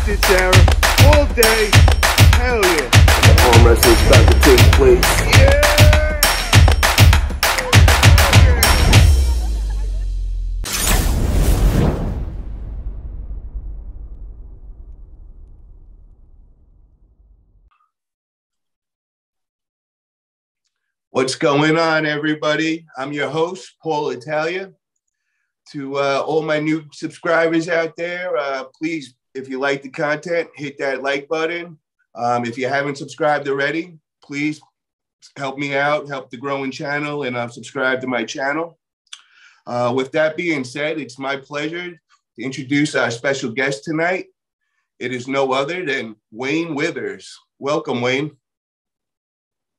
this era all day. Hell yeah. Arm wrestling's about to take place. Yeah. What's going on, everybody? I'm your host, Paul Italia. To all my new subscribers out there, please, if you like the content, hit that like button. If you haven't subscribed already, please help me out, help the growing channel, and subscribe to my channel. With that being said, it's my pleasure to introduce our special guest tonight. It is no other than Wayne Withers. Welcome, Wayne.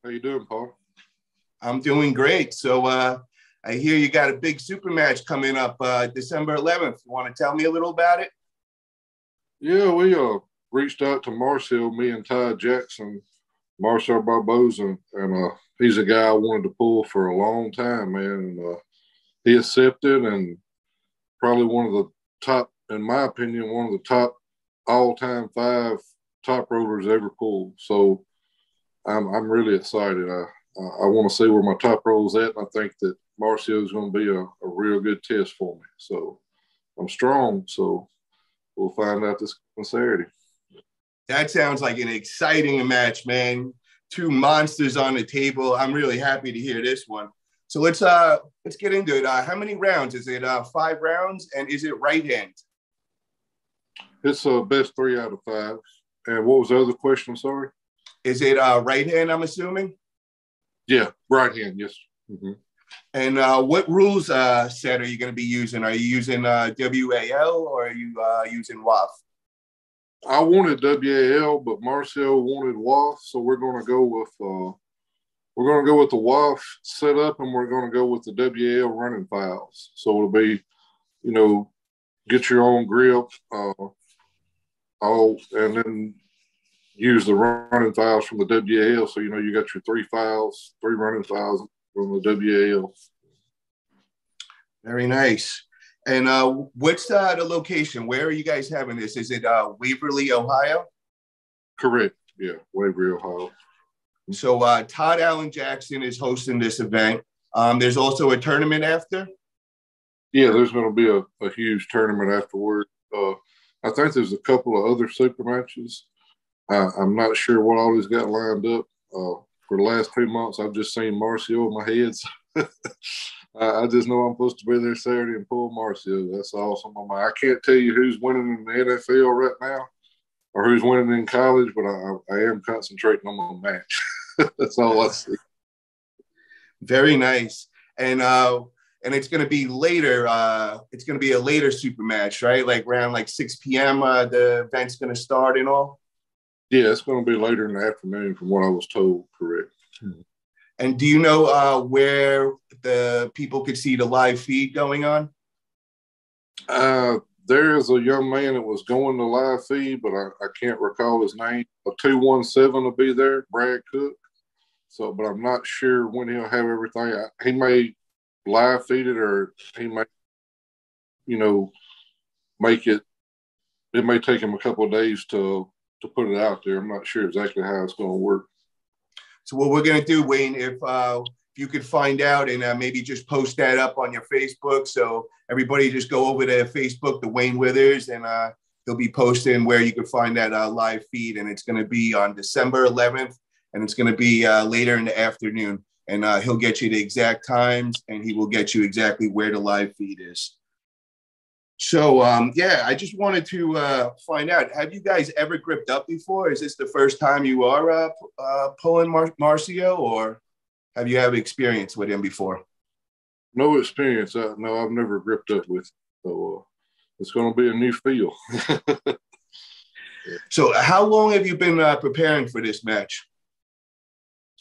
How you doing, Paul? I'm doing great. So I hear you got a big super match coming up December 11th. You want to tell me a little about it? Yeah, we reached out to Marcio, me and Ty Jackson, Marcio Barboza, and he's a guy I wanted to pull for a long time, man. And he accepted, and probably one of the top, in my opinion, one of the top all-time 5 top rollers ever pulled. So I'm really excited. I want to see where my top roll's at, and I think that Marcio is going to be a real good test for me. So I'm strong, so we'll find out this Saturday. That sounds like an exciting match, man. 2 monsters on the table. I'm really happy to hear this one. So let's get into it. How many rounds? Is it 5 rounds, and is it right hand? It's best 3 out of 5. And what was the other question? Sorry. Is it right hand, I'm assuming? Yeah, right hand, yes. Mm-hmm. And what rules set are you going to be using? Are you using WAL or are you using WAF? I wanted WAL, but Marcel wanted WAF, so we're going to go with the WAF setup, and we're going to go with the WAL running files. So it'll be, get your own grip, and then use the running files from the WAL. So, you got your 3 running files from the WAL. Very nice. And what's the location? Where are you guys having this? Is it Waverly, Ohio? Correct. Yeah, Waverly, Ohio. So Todd Allen Jackson is hosting this event. There's also a tournament after? Yeah, there's going to be a huge tournament afterward. I think there's a couple of other super matches. I'm not sure what all he's got lined up. For the last 2 months, I've just seen Marcio in my head. So I just know I'm supposed to be there Saturday and pull Marcio. That's awesome. I can't tell you who's winning in the NFL right now or who's winning in college, but I am concentrating on my match. That's all I see. Very nice. And it's going to be later. It's going to be a later super match, right? Like around 6 p.m. The event's going to start and all. Yeah, it's going to be later in the afternoon from what I was told, correct. And do you know where the people could see the live feed going on? There is a young man that was going to live feed, but I can't recall his name. A 217 will be there, Brad Cook. So, but I'm not sure when he'll have everything. He may live feed it, or he may, make it. It may take him a couple of days to put it out there. I'm not sure exactly how it's going to work. So what we're going to do, Wayne, if you could find out and maybe just post that up on your Facebook, so everybody just go over to Facebook, the Wayne Withers, and he'll be posting where you can find that live feed, and it's going to be on December 11th, and it's going to be later in the afternoon, and he'll get you the exact times, and he will get you exactly where the live feed is. So, I just wanted to find out, have you guys ever gripped up before? Is this the first time you are pulling Marcio, or have you had experience with him before? No experience. No, I've never gripped up with him. So it's going to be a new feel. So how long have you been preparing for this match?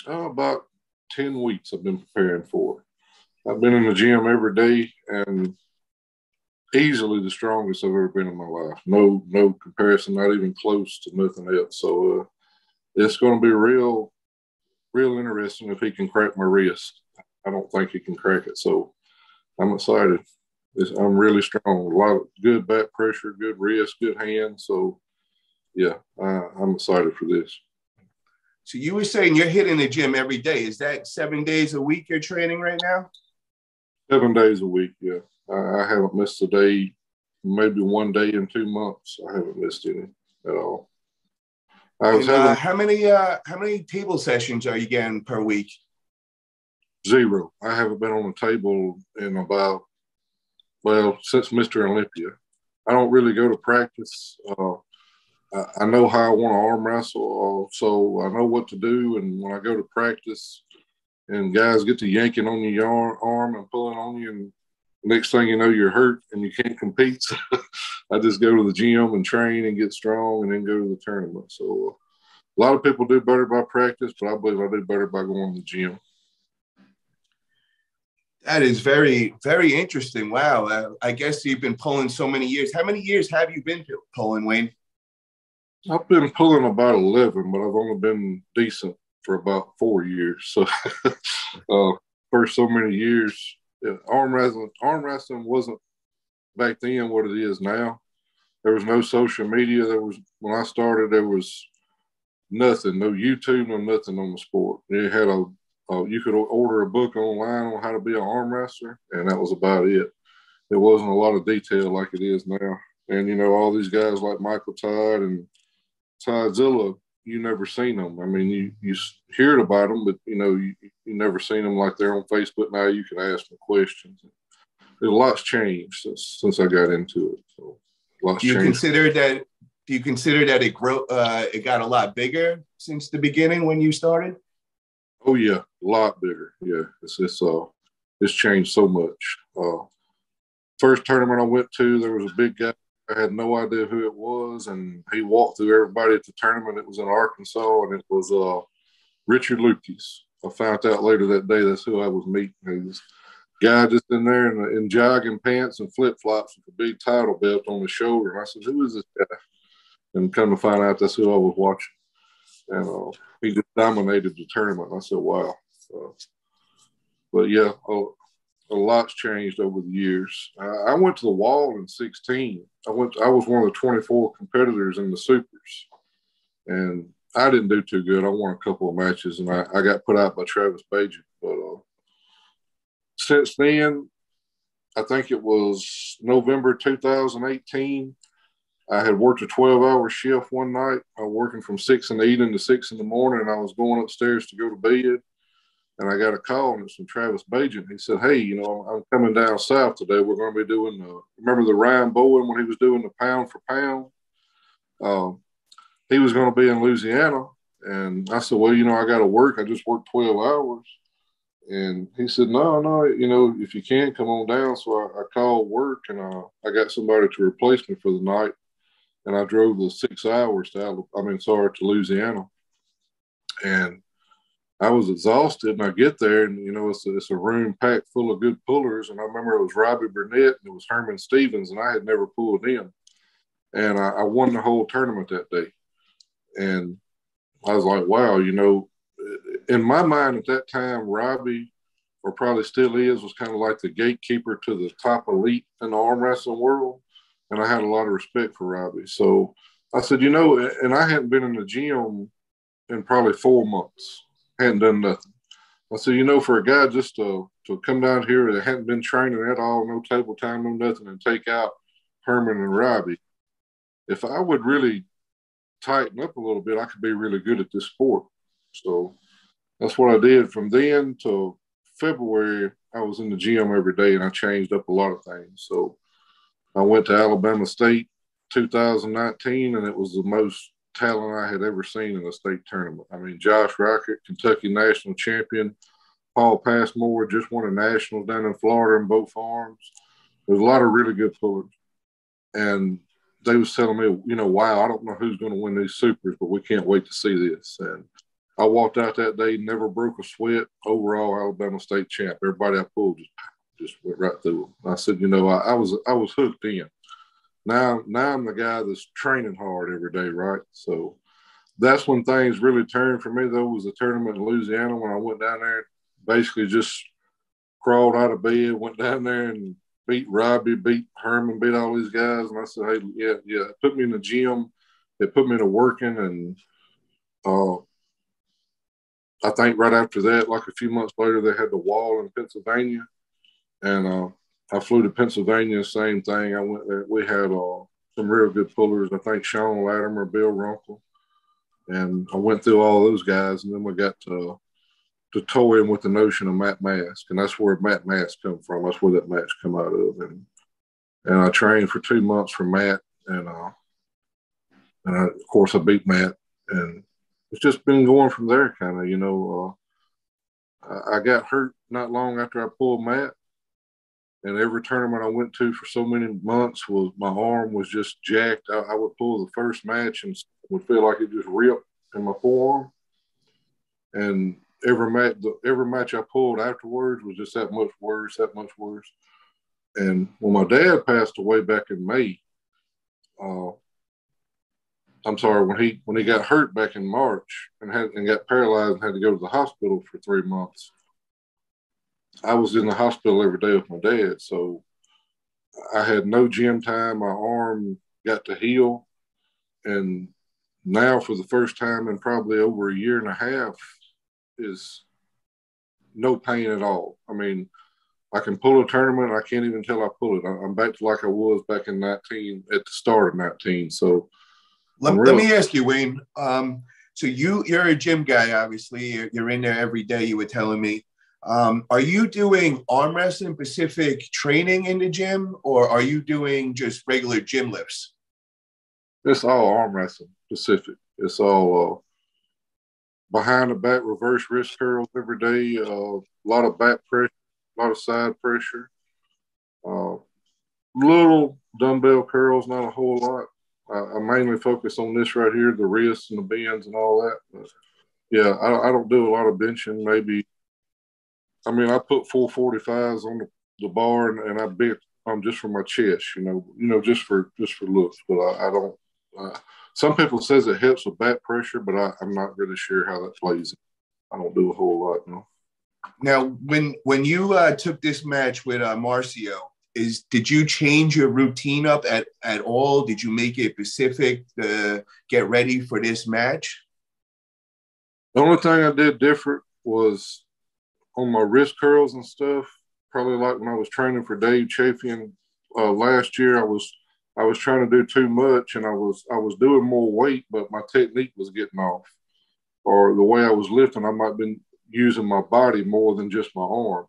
About 10 weeks I've been preparing for it. I've been in the gym every day, and easily the strongest I've ever been in my life. No comparison, not even close to nothing else. So it's going to be real interesting if he can crack my wrist. I don't think he can crack it. So I'm excited. I'm really strong. A lot of good back pressure, good wrist, good hands. So yeah, I'm excited for this. So you were saying you're hitting the gym every day. Is that 7 days a week you're training right now? 7 days a week, yeah. I haven't missed a day, maybe 1 day in 2 months. I haven't missed any at all. How many table sessions are you getting per week? 0. I haven't been on a table in about, since Mr. Olympia. I don't really go to practice. I know how I want to arm wrestle, so I know what to do. And when I go to practice and guys get to yanking on your arm and pulling on you, and next thing you know, you're hurt and you can't compete. So I just go to the gym and train and get strong and then go to the tournament. So a lot of people do better by practice, but I believe I do better by going to the gym. That is very, very interesting. Wow. I guess you've been pulling so many years. How many years have you been pulling, Wayne? I've been pulling about 11, but I've only been decent for about 4 years. So for so many years, arm wrestling wasn't back then what it is now. There was no social media. When I started, there was nothing, no YouTube, no nothing on the sport. It had you could order a book online on how to be an arm wrestler, and that was about it. There wasn't a lot of detail like it is now. And, all these guys like Michael Todd and Todzilla, you never seen them. I mean, you heard about them, but, you never seen them like they're on Facebook now. You can ask them questions. There's a lot's changed since I got into it. So, lots Do you changed. consider that it got a lot bigger since the beginning when you started? Oh yeah, a lot bigger. Yeah, it's changed so much. First tournament I went to, there was a big guy. I had no idea who it was, and he walked through everybody at the tournament. It was in Arkansas, and it was Richard Lucas. I found out later that day that's who I was meeting. He was a guy just in there in jogging pants and flip flops with a big title belt on his shoulder. And I said, "Who is this guy?" And come to find out that's who I was watching. And he just dominated the tournament. I said, "Wow." But yeah, a lot's changed over the years. I went to the wall in 16. I was one of the 24 competitors in the supers, and I didn't do too good. I won a couple of matches, and I got put out by Travis Bajan. But since then, I think it was November 2018. I had worked a 12-hour shift one night. I was working from 6 in the evening to 6 in the morning, and I was going upstairs to go to bed. And I got a call, and it's from Travis Bajan. He said, "Hey, I'm coming down south today. We're going to be doing remember the Ryan Bowen when he was doing the pound for pound? He was going to be in Louisiana." And I said, "Well, I got to work. I just worked 12 hours. And he said, no, if you can, come on down." So I called work, and I got somebody to replace me for the night. And I drove the 6 hours to Louisiana. And I was exhausted, and I get there, and, it's a room packed full of good pullers. And I remember it was Robbie Burnett and it was Herman Stevens, and I had never pulled in. And I won the whole tournament that day. And I was like, wow, in my mind at that time, Robbie, or probably still is, was kind of like the gatekeeper to the top elite in the arm wrestling world. And I had a lot of respect for Robbie. So I said, and I hadn't been in the gym in probably 4 months. Hadn't done nothing. I said, for a guy just to come down here that hadn't been training at all, no table time, no nothing, and take out Herman and Robbie, if I would really tighten up a little bit, I could be really good at this sport. So that's what I did. From then to February, I was in the gym every day, and I changed up a lot of things. So I went to Alabama State 2019, and it was the most talent I had ever seen in a state tournament. I mean, Josh Rocket, Kentucky national champion, Paul Passmore just won a national down in Florida in both arms. There's a lot of really good pullers. And they was telling me, wow, I don't know who's going to win these supers, but we can't wait to see this. And I walked out that day, never broke a sweat, overall Alabama State champ. Everybody I pulled just went right through them. I said, I was hooked in. Now I'm the guy that's training hard every day, right? So that's when things really turned for me, though, was the tournament in Louisiana when I went down there, basically just crawled out of bed, went down there and beat Robbie, beat Herman, beat all these guys. And I said, hey, yeah, put me in the gym it put me to working, and I think right after that, like a few months later, they had the wall in Pennsylvania, and I flew to Pennsylvania. Same thing. I went there. We had some real good pullers. I think Sean Latimer, Bill Runkle, and I went through all those guys, and then we got to toy in with the notion of Matt Mask, and that's where Matt Mask come from. That's where that match come out of, and I trained for 2 months for Matt, and of course I beat Matt, and it's just been going from there, kind of. You know, I got hurt not long after I pulled Matt, and every tournament I went to for so many months was my arm was just jacked. I would pull the first match and would feel like it just ripped in my forearm, and every match I pulled afterwards was just that much worse, that much worse. And when my dad passed away back in May, when he got hurt back in March and got paralyzed and had to go to the hospital for 3 months, I was in the hospital every day with my dad. So I had no gym time. My arm got to heal. And now for the first time in probably over a year and a half is no pain at all. I mean, I can pull a tournament. I can't even tell I pull it. I'm back to like I was back in 19, at the start of 19. So let me ask you, Wayne. So you're a gym guy, obviously. You're in there every day, you were telling me. Are you doing arm wrestling specific training in the gym, or are you doing just regular gym lifts? It's all arm wrestling specific. It's all behind the back reverse wrist curls every day, a lot of back pressure, a lot of side pressure, little dumbbell curls, not a whole lot. I mainly focus on this right here, the wrists and the bends and all that. But yeah, I don't do a lot of benching. Maybe, I mean, I put 445s on the bar and I bench just for my chest, you know, just for looks. But I don't. Some people says it helps with back pressure, but I'm not really sure how that plays. I don't do a whole lot, no. Now, when you took this match with Marcio, did you change your routine up at all? Did you make it specific to get ready for this match? The only thing I did different was on my wrist curls and stuff. Probably like when I was training for Dave Chafian last year, I was trying to do too much, and I was doing more weight, but my technique was getting off, or the way I was lifting, I might have been using my body more than just my arm,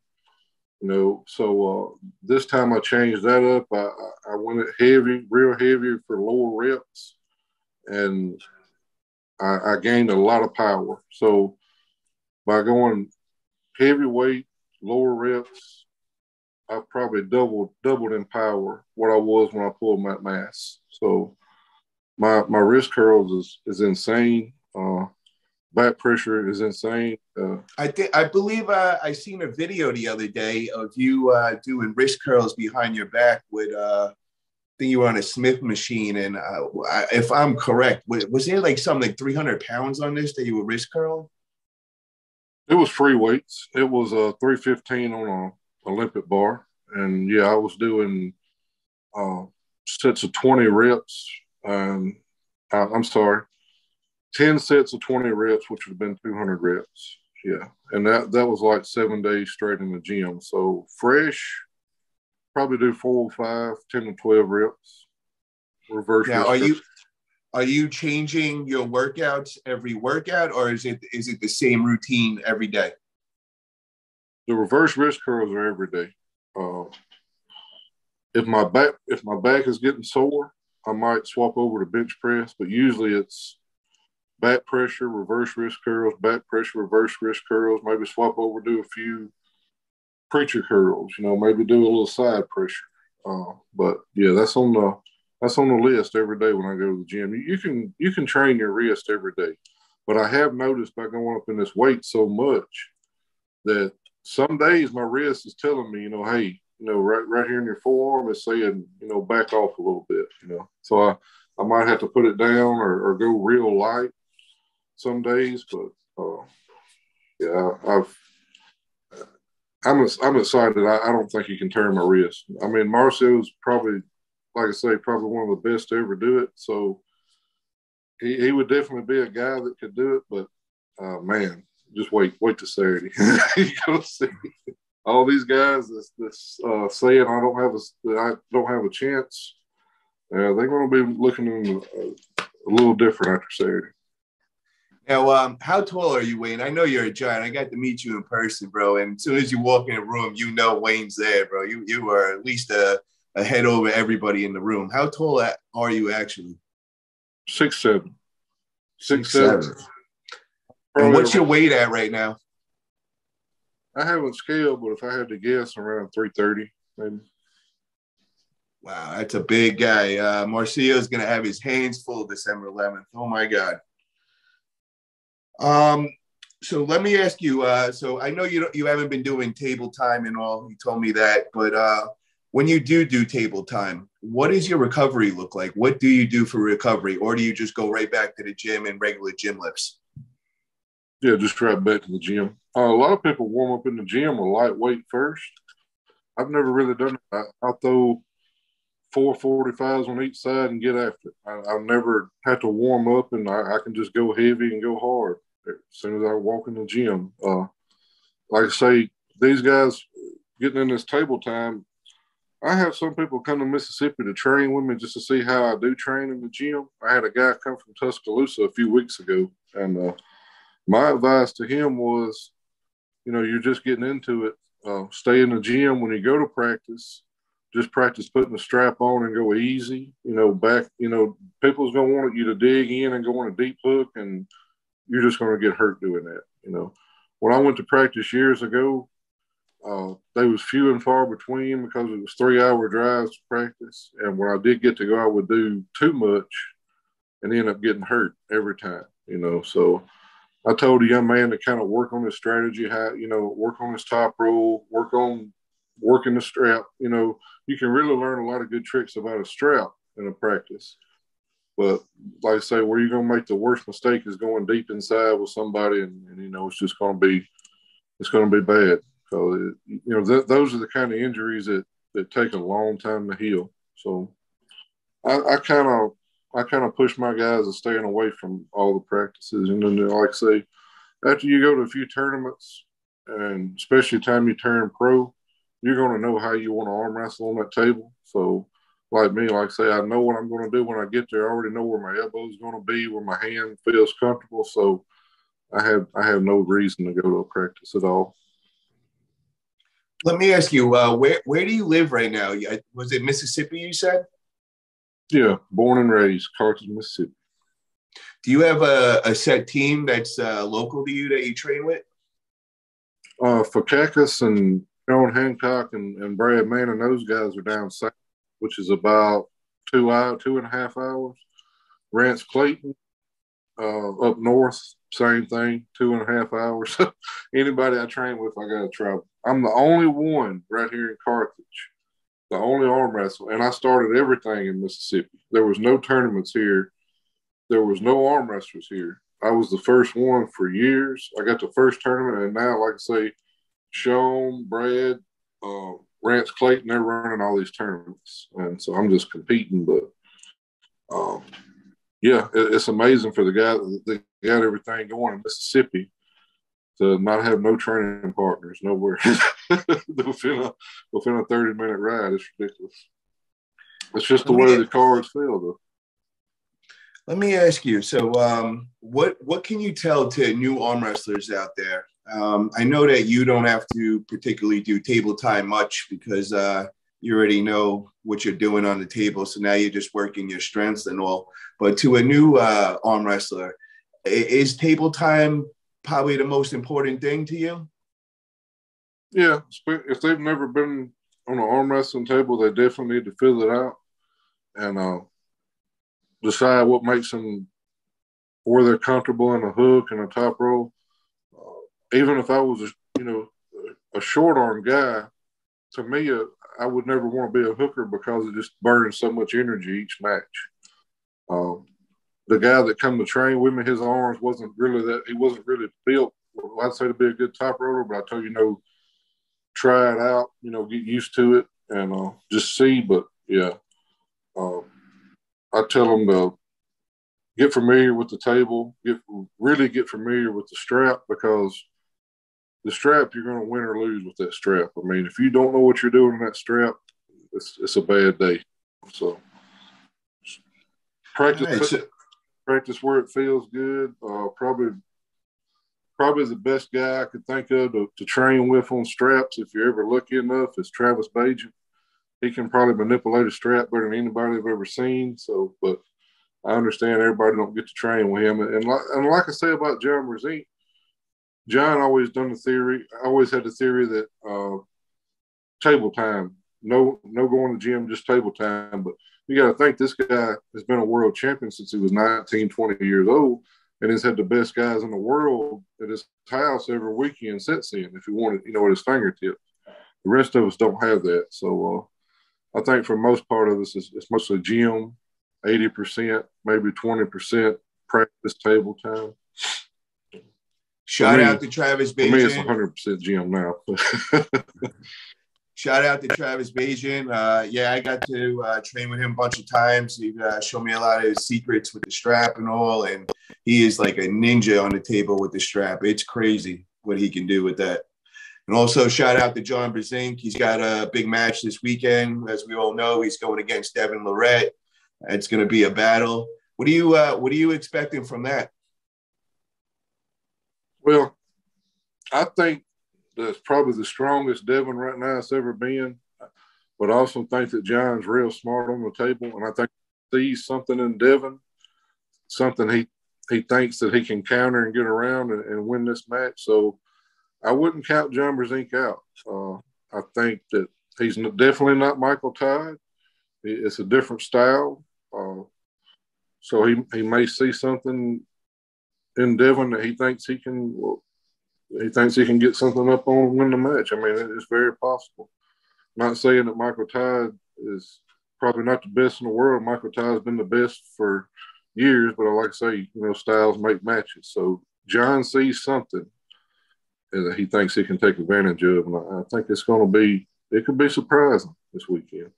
you know. So this time I changed that up. I went heavy, real heavy for lower reps, and I gained a lot of power. So by going heavyweight, lower reps, I probably doubled in power what I was when I pulled Matt Mass. So my wrist curls is insane. Back pressure is insane. I believe I seen a video the other day of you doing wrist curls behind your back with I think you were on a Smith machine, and if I'm correct, was there like something like 300 pounds on this that you were wrist curl? It was free weights. It was 315 on a Olympic bar, and yeah, I was doing sets of 20 reps. I'm sorry, 10 sets of 20 reps, which would have been 200 reps. Yeah, and that was like 7 days straight in the gym. So fresh, probably do 4 or 5, 10 to 12 reps. Reverse. Now, are you changing your workouts every workout, or is it the same routine every day? The reverse wrist curls are every day. If my back is getting sore, I might swap over to bench press, but usually it's back pressure, reverse wrist curls, back pressure, reverse wrist curls. Maybe swap over, do a few preacher curls. You know, maybe do a little side pressure. But yeah, that's on the list every day when I go to the gym. You can train your wrist every day, but I have noticed by going up in this weight so much that some days my wrist is telling me, you know, hey, you know, right here in your forearm is saying, you know, back off a little bit, you know. So I might have to put it down or go real light some days, but yeah, I'm excited. I don't think you can turn my wrist. I mean, Marcio's probably, like I say, probably one of the best to ever do it. So he would definitely be a guy that could do it. But man, just wait to Saturday. You're gonna see all these guys that's saying I don't have a chance. They're going to be looking in a little different after Saturday. Now, how tall are you, Wayne? I know you're a giant. I got to meet you in person, bro. And as soon as you walk in a room, you know Wayne's there, bro. You are at least a head over everybody in the room. How tall are you actually? 6'7". 6'7". And what's your weight at right now? I haven't scaled, but if I had to guess, around 330, maybe. Wow, that's a big guy. Marcio's going to have his hands full December 11th. Oh, my God. So let me ask you, so I know you haven't been doing table time and all. You told me that. But when you do table time, what does your recovery look like? What do you do for recovery? Or do you just go right back to the gym and regular gym lifts? Yeah, just right back to the gym. A lot of people warm up in the gym with lightweight first. I've never really done it. I'll throw 445s on each side and get after it. I've never had to warm up, and I can just go heavy and go hard as soon as I walk in the gym. Like I say, these guys getting in this table time, I have some people come to Mississippi to train with me just to see how I do train in the gym. I had a guy come from Tuscaloosa a few weeks ago, and my advice to him was, you're just getting into it. Stay in the gym when you go to practice. Just practice putting the strap on and go easy. People's going to want you to dig in and go on a deep hook, and you're just going to get hurt doing that. When I went to practice years ago, they was few and far between because it was 3-hour drives to practice. And when I did get to go, I would do too much and end up getting hurt every time, So I told a young man to kind of work on his strategy, work on his top roll, working the strap. You can really learn a lot of good tricks about a strap in a practice. But like I say, where you're going to make the worst mistake is going deep inside with somebody, and it's just going to be bad. So those are the kind of injuries that take a long time to heal. So I kind of push my guys to staying away from all the practices. And then, like I say, after you go to a few tournaments, and especially the time you turn pro, you're going to know how you want to arm wrestle on that table. So, like me, like I say, I know what I'm going to do when I get there. I already know where my elbow is going to be, where my hand feels comfortable. So, I have no reason to go to a practice at all. Let me ask you, where do you live right now? Was it Mississippi, you said? Yeah, born and raised, Carthage, Mississippi. Do you have a set team that's local to you that you train with? Fakakis and Sean Hancock and Brad Mann and those guys are down south, which is about 2.5 hours. Rance Clayton up north, same thing, 2.5 hours. Anybody I train with, I got to travel. I'm the only one right here in Carthage, the only arm wrestler, and I started everything in Mississippi. There was no tournaments here. There was no arm wrestlers here. I was the first one for years. I got the first tournament, and now, like I say, Sean, Brad, Rance Clayton, they're running all these tournaments. And so I'm just competing. But, it's amazing for the guy that got everything going in Mississippi to not have no training partners nowhere within a 30-minute ride. It's ridiculous. It's just the way the cards feel, though. Let me ask you, so what can you tell to new arm wrestlers out there? I know that you don't have to particularly do table time much because you already know what you're doing on the table, so now you're just working your strengths and all. But to a new arm wrestler, is table time probably the most important thing to you? Yeah, if they've never been on an arm wrestling table, they definitely need to fill it out and decide what makes them, where they're comfortable in a hook and a top roll. Even if I was, a short arm guy, to me, I would never want to be a hooker because it just burns so much energy each match. The guy that come to train with me, his arms wasn't really built, I'd say, to be a good top roller, but I told you, try it out, get used to it and just see. But yeah, I tell them to get familiar with the table, really get familiar with the strap, because the strap, you're going to win or lose with that strap. I mean, if you don't know what you're doing in that strap, it's a bad day. So practice where it feels good. Probably the best guy I could think of to train with on straps, if you're ever lucky enough, is Travis Bajan. He can probably manipulate a strap better than anybody I've ever seen. So, but I understand everybody don't get to train with him. And like I say about John Brzink, John always had the theory that table time, no going to the gym, just table time. But you got to think, this guy has been a world champion since he was 19, 20 years old, and has had the best guys in the world at his house every weekend since then, if he wanted, at his fingertips. The rest of us don't have that. So I think for most part of us, it's mostly gym, 80%, maybe 20% practice, table time. Shout out to Travis Bajan. For me, it's 100% gym now. Shout out to Travis Bajan. I got to train with him a bunch of times. He showed me a lot of his secrets with the strap and all, and he is like a ninja on the table with the strap. It's crazy what he can do with that. And also shout out to John Brzink. He's got a big match this weekend. As we all know, he's going against Devin Lorette. It's going to be a battle. What are you expecting from that? Well, I think that's probably the strongest Devin right now it's ever been. But I also think that John's real smart on the table, and I think he sees something in Devin, something he thinks that he can counter and get around and win this match. So I wouldn't count John Brzink out. I think that he's definitely not Michael Todd. It's a different style. So he may see something in Devin that he thinks he can get something up on and win the match. I mean, it's very possible. Not saying that Michael Todd is probably not the best in the world. Michael Todd's been the best for years, but I like to say, styles make matches. So John sees something that he thinks he can take advantage of, and I think it could be surprising this weekend.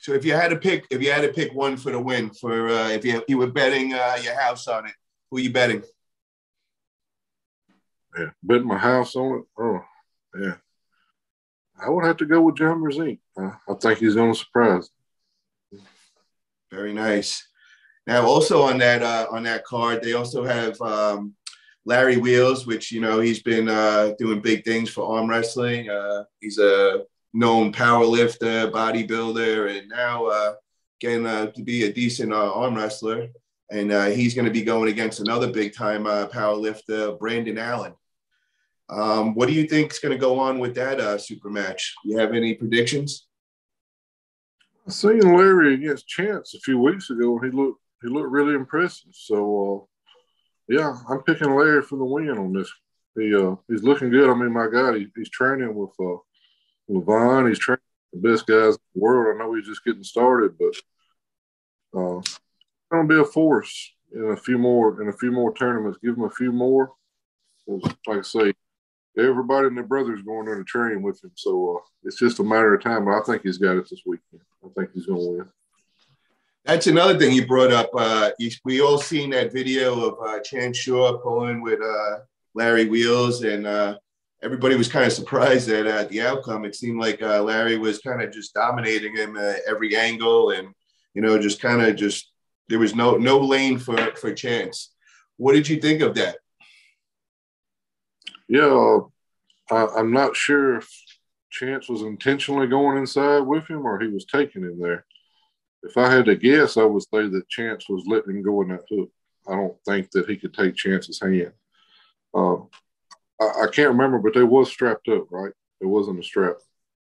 So if you had to pick one for the win, for if you were betting your house on it, who are you betting? Yeah, betting my house on it. Oh, yeah. I would have to go with John Brzink. I think he's going to surprise. Very nice. Now, also on that card, they also have Larry Wheels, which he's been doing big things for arm wrestling. He's a known power lifter, bodybuilder, and now getting to be a decent arm wrestler. And he's going to be going against another big-time power lifter, Brandon Allen. What do you think is going to go on with that super match? Do you have any predictions? I seen Larry against Chance a few weeks ago, and he looked really impressive. So, yeah, I'm picking Larry for the win on this. He's looking good. I mean, my God, he's training with Levon. He's training the best guys in the world. I know he's just getting started, but it's going to be a force in a few more tournaments. Give him a few more. Like I say, everybody and their brother's going there to train with him. So it's just a matter of time. But I think he's got it this weekend. I think he's going to win. That's another thing you brought up. We all seen that video of Chance Shaw pulling with Larry Wheels, and everybody was kind of surprised at the outcome. It seemed like Larry was kind of just dominating him at every angle, and there was no lane for Chance. What did you think of that? Yeah, I'm not sure if Chance was intentionally going inside with him or he was taking him there. If I had to guess, I would say that Chance was letting him go in that hook. I don't think that he could take Chance's hand. I can't remember, but they was strapped up, right? It wasn't a strap.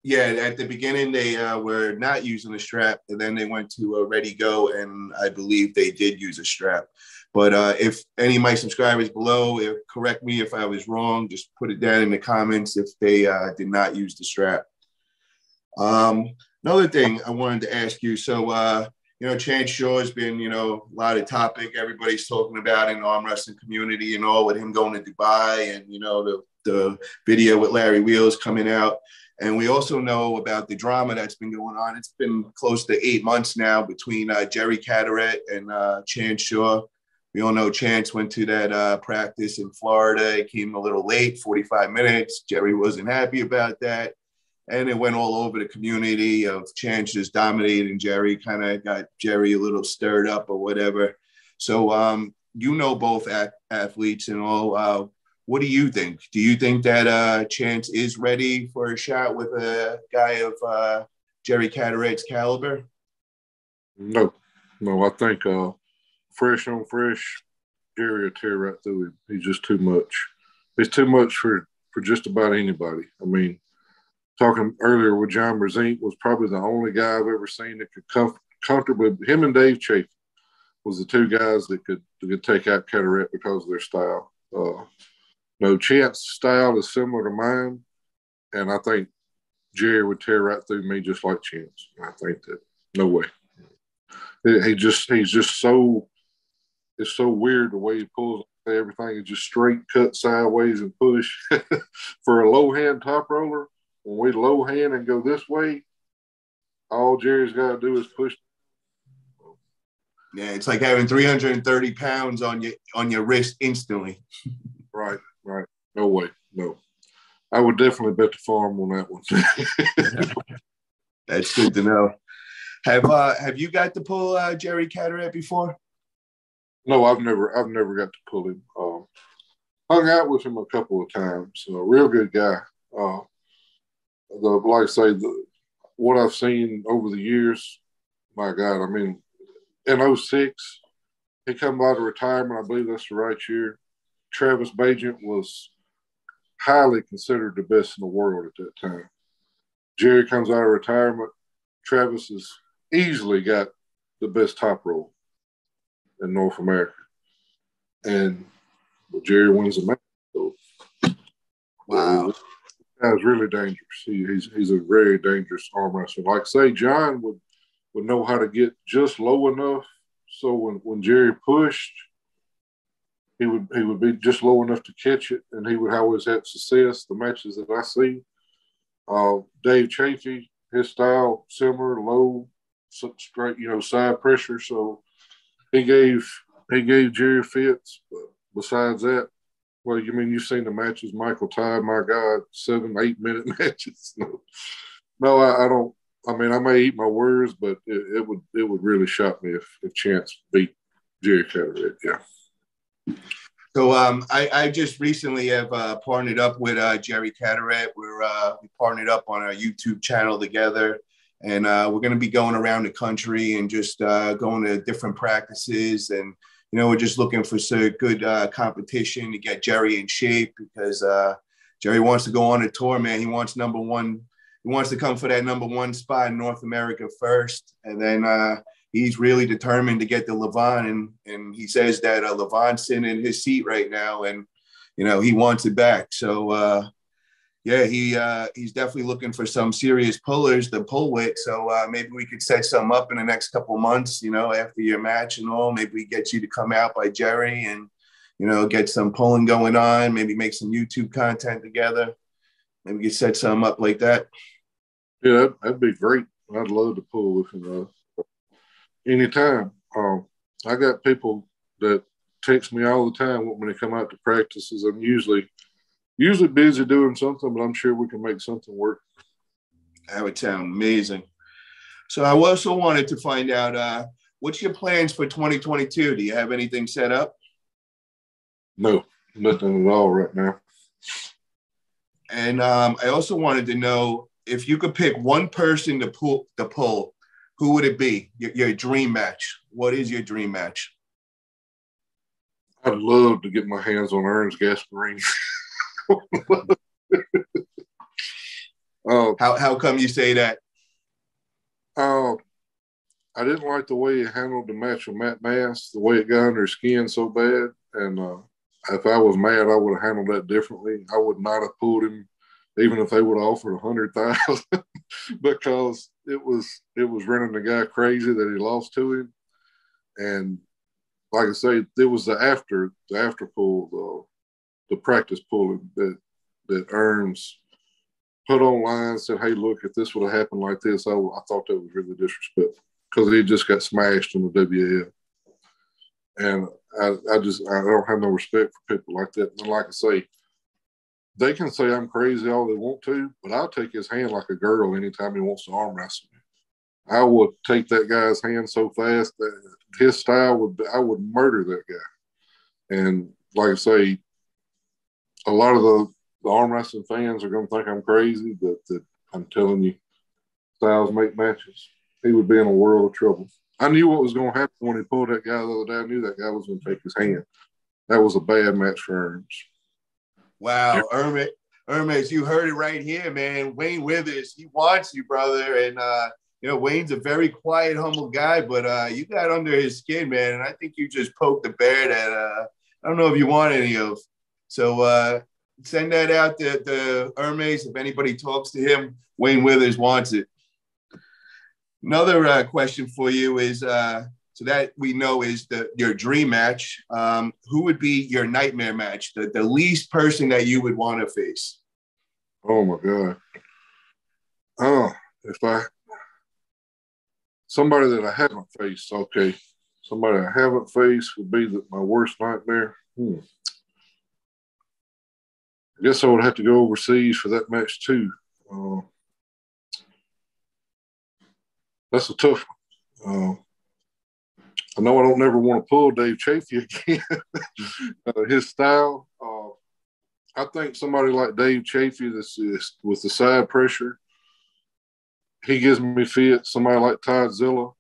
Yeah, at the beginning, they were not using the strap, and then they went to Ready Go, and I believe they did use a strap. But if any of my subscribers below, correct me if I was wrong, just put it down in the comments if they did not use the strap. Another thing I wanted to ask you, so, Chance Shaw has been, a lot of topic everybody's talking about in the arm wrestling community and all, with him going to Dubai and, the video with Larry Wheels coming out. And we also know about the drama that's been going on. It's been close to 8 months now between Jerry Caderet and Chance Shaw. We all know Chance went to that practice in Florida. It came a little late, 45 minutes. Jerry wasn't happy about that. And it went all over the community of Chance just dominating Jerry, kind of got Jerry a little stirred up or whatever. So you know both athletes and all. What do you think? Do you think that Chance is ready for a shot with a guy of Jerry Caderet's caliber? No, I think fresh on fresh, Jerry will tear right through him. He's just too much. It's too much for just about anybody. I mean, talking earlier with John Brzezinski was probably the only guy I've ever seen that could comfortably. Him and Dave Chafee was the two guys that could take out Caderet because of their style. No, Chance's style is similar to mine, and I think Jerry would tear right through me just like Chance. I think that no way. He's just so. It's so weird the way he pulls everything is just straight cut sideways and push. For a low hand top roller, when we low hand and go this way, all Jerry's got to do is push. Yeah, it's like having 330 pounds on your wrist instantly. Right. No way. No. I would definitely bet the farm on that one. That's good to know. Have you got to pull Jerry Caderet before? No, I've never got to pull him. Hung out with him a couple of times. A real good guy. Like I say, what I've seen over the years, my God, I mean, in 2006, he come out of retirement. I believe that's the right year. Travis Bagent was highly considered the best in the world at that time. Jerry comes out of retirement. Travis has easily got the best top roll in North America. And Jerry wins the match. So, wow. That was really dangerous. He's a very dangerous arm wrestler. Like I say, John would know how to get just low enough so when Jerry pushed, he would be just low enough to catch it, and he would always have success. The matches that I see, Dave Chafee, his style similar, low, straight, side pressure. So he gave Jerry fits. But besides that, well, you've seen the matches. Michael Ty, my God, 7-8 minute matches. No, I don't. I mean, I may eat my words, but it would really shock me if Chance beat Jerry Caderet. Yeah. So I just recently have partnered up with Jerry Caderet. We partnered up on our YouTube channel together, and we're going to be going around the country and just going to different practices. And, we're just looking for some good competition to get Jerry in shape because Jerry wants to go on a tour, man. He wants number one. He wants to come for that number one spot in North America first. And then he's really determined to get the Levon. And he says that Levon's sitting in his seat right now. And, he wants it back. So, he's definitely looking for some serious pullers to pull with. So maybe we could set some up in the next couple of months, after your match and all. Maybe we get you to come out by Jerry and, get some pulling going on. Maybe make some YouTube content together. Maybe we could set some up like that. Yeah, that'd be great. I'd love to pull with him anytime. I got people that text me all the time when they come out to practices. I'm usually busy doing something, but I'm sure we can make something work. That would sound amazing. So I also wanted to find out, what's your plans for 2022? Do you have anything set up? No, nothing at all right now. And I also wanted to know if you could pick one person to pull, who would it be? Your dream match. What is your dream match? I'd love to get my hands on Ernst Gasparini. How come you say that? I didn't like the way he handled the match with Matt Mass, the way it got under his skin so bad. And if I was mad, I would have handled that differently. I would not have pulled him, even if they would have offered $100,000, because it was running the guy crazy that he lost to him. And like I say, it was the after pull, the practice pulling that Ernst put online and said, "Hey, look, if this would have happened like this," I thought that was really disrespectful because he just got smashed in the WL. And I don't have no respect for people like that. And like I say, they can say I'm crazy all they want to, but I'll take his hand like a girl anytime he wants to arm wrestle me. I would take that guy's hand so fast that his style I would murder that guy. And like I say, a lot of the arm wrestling fans are going to think I'm crazy, but I'm telling you, styles make matches. He would be in a world of trouble. I knew what was going to happen when he pulled that guy the other day. I knew that guy was going to take his hand. That was a bad match for Erms. Wow, Hermes, you heard it right here, man. Wayne Withers, he wants you, brother. And, Wayne's a very quiet, humble guy, but you got under his skin, man. And I think you just poked the bear that I don't know if you want any of. So send that out to Hermes. If anybody talks to him, Wayne Withers wants it. Another question for you is, so that we know is your dream match. Who would be your nightmare match? The least person that you would want to face? Oh my God. Somebody that I haven't faced, okay. Somebody I haven't faced would be my worst nightmare. I guess I would have to go overseas for that match too. That's a tough one. I know I don't never want to pull Dave Chafee again. His style, I think somebody like Dave Chafee that's with the side pressure, he gives me fits. Somebody like Todd Zilla,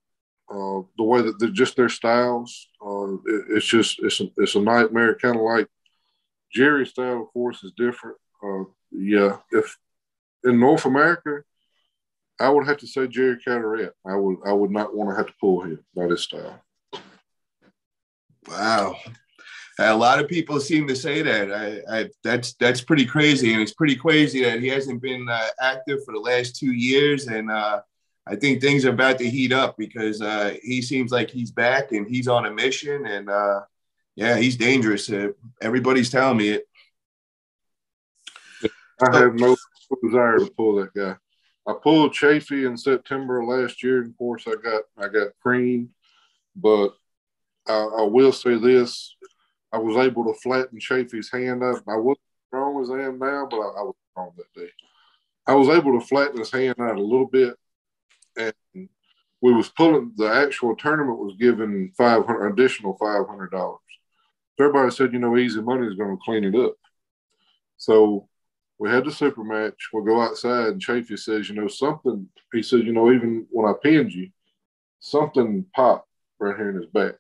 the way that they're just their styles, it's a nightmare. Kind of like Jerry's style, of course, is different. If in North America, I would have to say Jerry Carteret. I would not want to have to pull him, not his style. Wow. A lot of people seem to say that. That's pretty crazy, and it's pretty crazy that he hasn't been active for the last 2 years. And I think things are about to heat up because he seems like he's back and he's on a mission. And he's dangerous. Everybody's telling me it. I have no desire to pull that guy. I pulled Chafee in September of last year, and of course I got creamed, but I will say this. I was able to flatten Chafee's hand up. I wasn't as strong as I am now, but I was strong that day. I was able to flatten his hand out a little bit, and we was pulling – the actual tournament was giving additional $500. Everybody said, easy money is going to clean it up. So we had the super match. We'll go outside, and Chafee says, something – he said, even when I pinned you, something popped right here in his back.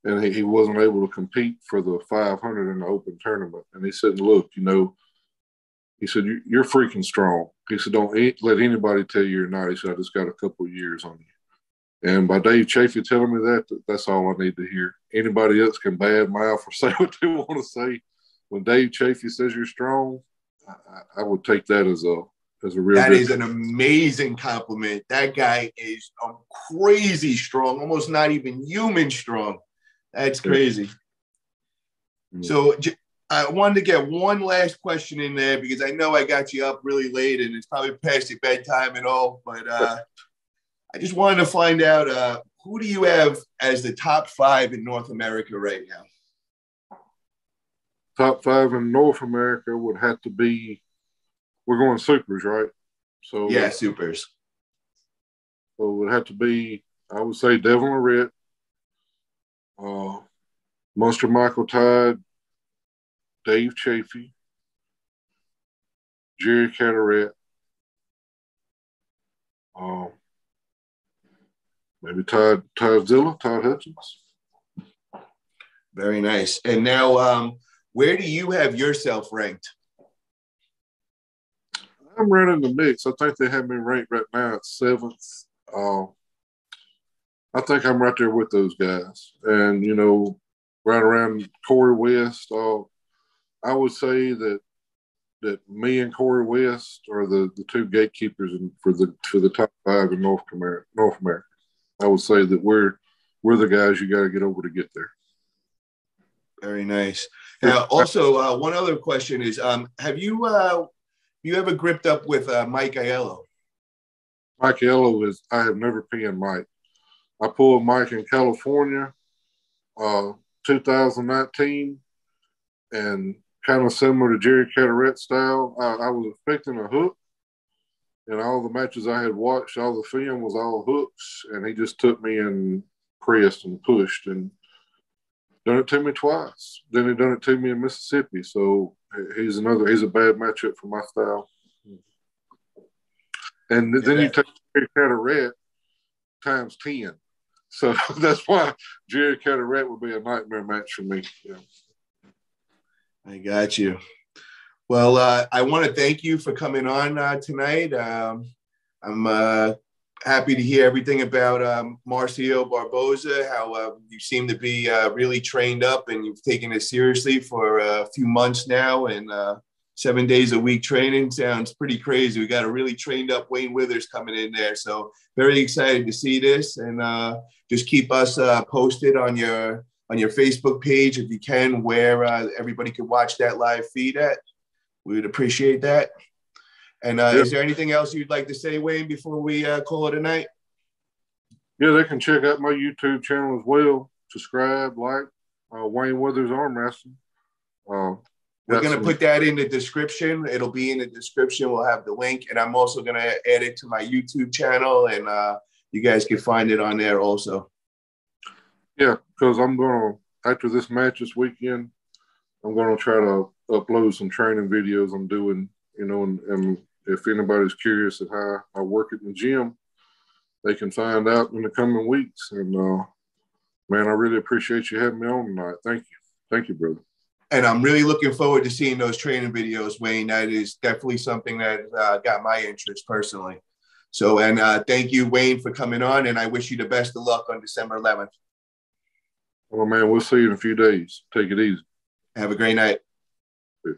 And he wasn't able to compete for the 500 in the open tournament. And he said, look, he said, you're freaking strong. He said, don't let anybody tell you you're not. He said, I just got a couple of years on you. And by Dave Chafee telling me that, that's all I need to hear. Anybody else can badmouth or say what they want to say. When Dave Chafee says you're strong, I would take that as a real. That is an amazing compliment. That guy is crazy strong, almost not even human strong. That's crazy. Mm-hmm. So I wanted to get one last question in there because I know I got you up really late and it's probably past your bedtime and all, but I just wanted to find out who do you have as the top 5 in North America right now? Top 5 in North America would have to be, we're going supers, right? So yeah, supers. So it would have to be, I would say Devin Lorette, Monster Michael Todd, Dave Chafee, Jerry Carteret, maybe Todd Zilla, Todd Hutchins. Very nice. And now, where do you have yourself ranked? I'm right in the mix. I think they have me ranked right now at 7th. I think I'm right there with those guys. And, right around Corey West, I would say that me and Corey West are the two gatekeepers for the top 5 in North America. I would say that we're the guys you got to get over to get there. Very nice. Now, also, one other question is, have you you ever gripped up with Mike Aiello? Mike Aiello is, I have never pinned Mike. I pulled Mike in California, 2019, and kind of similar to Jerry Carteret style. I was expecting a hook, and all the matches I had watched, all the film was all hooks, and he just took me and pressed and pushed and done it to me twice. Then he done it to me in Mississippi. So he's a bad matchup for my style. And then you take Jerry Carteret times 10. So that's why Jerry Carteret would be a nightmare match for me. Yeah. I got you. Well, I want to thank you for coming on tonight. I'm happy to hear everything about Marcio Barboza, how you seem to be really trained up and you've taken it seriously for a few months now, and 7 days a week training sounds pretty crazy. We got a really trained up Wayne Withers coming in there. So very excited to see this, and just keep us posted on your Facebook page if you can, where everybody can watch that live feed at. We would appreciate that. And is there anything else you'd like to say, Wayne, before we call it a night? Yeah, they can check out my YouTube channel as well. Subscribe, like, Wayne Withers Arm Wrestling. We're going to put that in the description. It'll be in the description. We'll have the link. And I'm also going to add it to my YouTube channel. And you guys can find it on there also. Yeah, because I'm going to, after this match this weekend, I'm going to try to upload some training videos I'm doing, and if anybody's curious at how I work at the gym, they can find out in the coming weeks. And, man, I really appreciate you having me on tonight. Thank you. Thank you, brother. And I'm really looking forward to seeing those training videos, Wayne. That is definitely something that got my interest personally. So, and thank you, Wayne, for coming on, and I wish you the best of luck on December 11th. Well, man, we'll see you in a few days. Take it easy. Have a great night. Yeah.